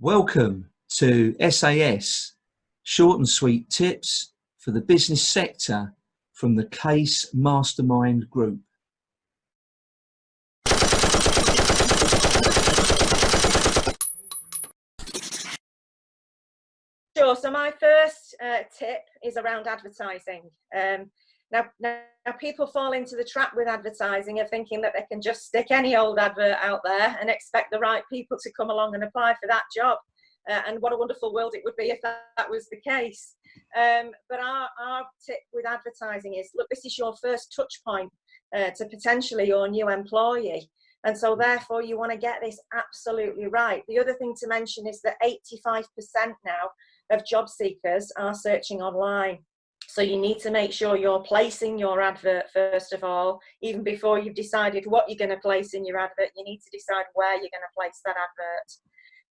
Welcome to SAS, short and sweet tips for the business sector from the Case Mastermind Group. Sure. So my first tip is around advertising. Now people fall into the trap with advertising of thinking that they can just stick any old advert out there and expect the right people to come along and apply for that job. And what a wonderful world it would be if that was the case. But our tip with advertising is, look, this is your first touch point to potentially your new employee. And so therefore you want to get this absolutely right. The other thing to mention is that 85% now of job seekers are searching online. So you need to make sure you're placing your advert first of all. Even before you've decided what you're going to place in your advert, you need to decide where you're going to place that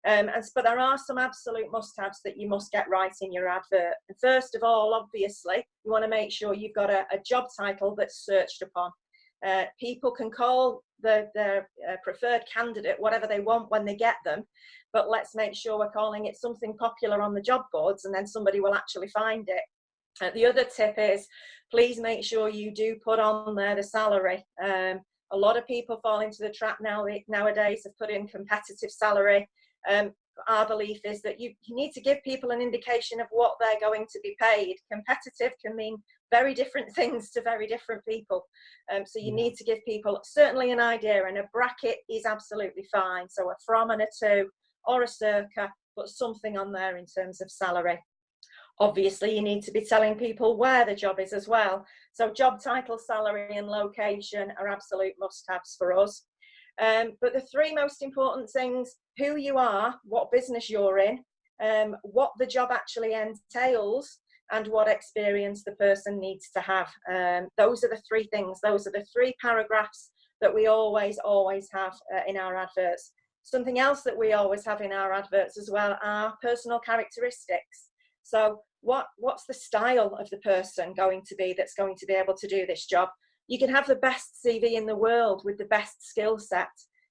advert. But there are some absolute must-haves that you must get right in your advert. And first of all, obviously, you want to make sure you've got a job title that's searched upon. People can call their preferred candidate whatever they want when they get them, but let's make sure we're calling it something popular on the job boards, and then somebody will actually find it. The other tip is, please make sure you do put on there the salary. A lot of people fall into the trap nowadays of putting competitive salary. Our belief is that you need to give people an indication of what they're going to be paid. Competitive can mean very different things to very different people. So you need to give people certainly an idea, and a bracket is absolutely fine. So a from and a to, or a circa, but something on there in terms of salary. Obviously, you need to be telling people where the job is as well. So job title, salary, and location are absolute must-haves for us. But the three most important things: who you are, what business you're in, what the job actually entails, and what experience the person needs to have. Those are the three things. Those are the three paragraphs that we always have in our adverts. Something else that we always have in our adverts as well are personal characteristics. So what's the style of the person going to be that's going to be able to do this job? You can have the best CV in the world with the best skill set,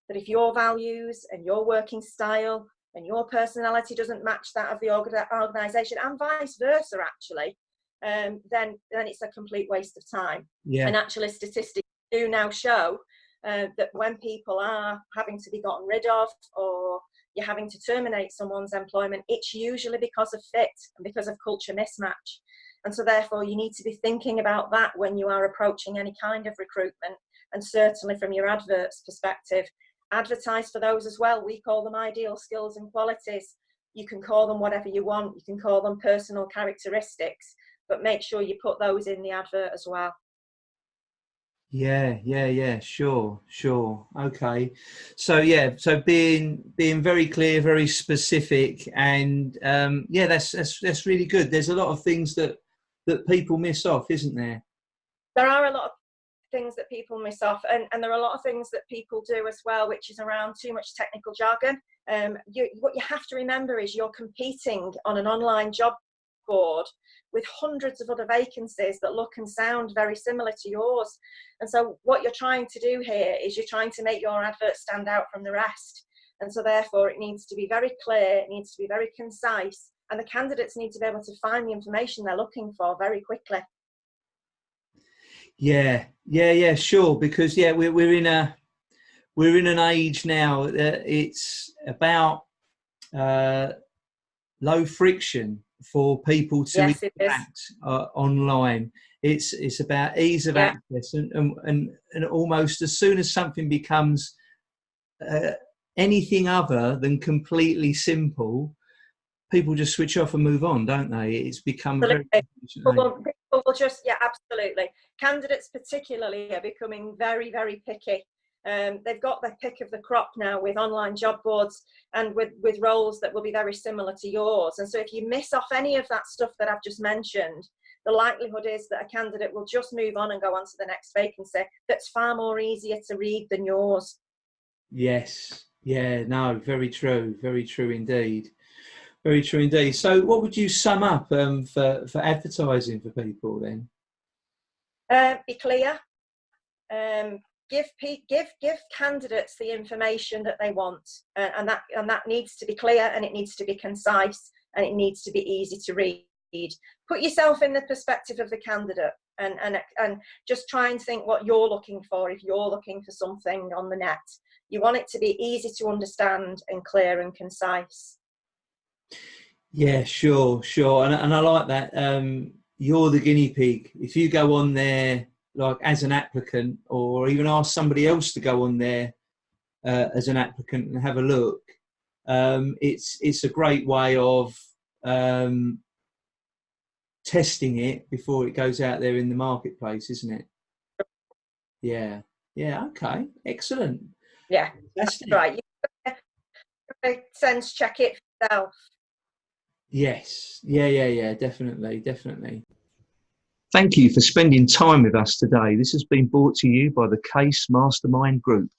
but if your values and your working style and your personality doesn't match that of the organisation, and vice versa actually, then it's a complete waste of time. Yeah. And actually statistics do now show that when people are having to be gotten rid of, or you're having to terminate someone's employment, it's usually because of fit and because of culture mismatch. And so therefore you need to be thinking about that when you are approaching any kind of recruitment, and certainly from your adverts perspective. Advertise for those as well. We call them ideal skills and qualities. You can call them whatever you want. You can call them personal characteristics, but make sure you put those in the advert as well. Yeah, sure. Okay. So being very clear, very specific, and that's really good. There's a lot of things that people miss off, isn't there? There are a lot of things that people miss off, and there are a lot of things that people do as well, which is around too much technical jargon. What you have to remember is you're competing on an online job board with hundreds of other vacancies that look and sound very similar to yours. And so what you're trying to do here is you're trying to make your advert stand out from the rest. And so therefore it needs to be very clear, it needs to be very concise, and the candidates need to be able to find the information they're looking for very quickly. Yeah, sure. Because we're in an age now that it's about low friction for people to interact online. It's about ease of access, and almost as soon as something becomes anything other than completely simple, people just switch off and move on, don't they? It's become people will just absolutely. Candidates particularly are becoming very, very picky. They've got their pick of the crop now with online job boards and with roles that will be very similar to yours. And so if you miss off any of that stuff that I've just mentioned, the likelihood is that a candidate will just move on and go on to the next vacancy that's far more easier to read than yours. Yes. Yeah, no, very true indeed. Very true indeed. So what would you sum up for advertising for people then? Be clear. give candidates the information that they want, and that needs to be clear, and it needs to be concise, and it needs to be easy to read. Put yourself in the perspective of the candidate, and just try and think what you're looking for. If you're looking for something on the net, you want it to be easy to understand and clear and concise. Yeah, sure. And I like that. You're the guinea pig. If you go on there, like as an applicant, or even ask somebody else to go on there as an applicant and have a look, it's a great way of testing it before it goes out there in the marketplace, isn't it? Yeah. Okay. Excellent. Yeah, that's right. You sense check it yourself. Yes. Yeah. Definitely. Thank you for spending time with us today. This has been brought to you by the Case Mastermind Group.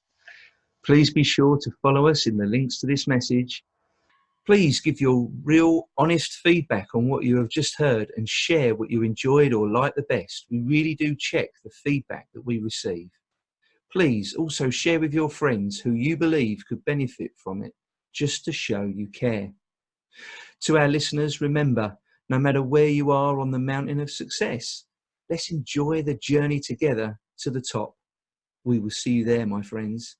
Please be sure to follow us in the links to this message. Please give your real, honest feedback on what you have just heard and share what you enjoyed or liked the best. We really do check the feedback that we receive. Please also share with your friends who you believe could benefit from it, just to show you care. To our listeners, remember, no matter where you are on the mountain of success, let's enjoy the journey together to the top. We will see you there, my friends.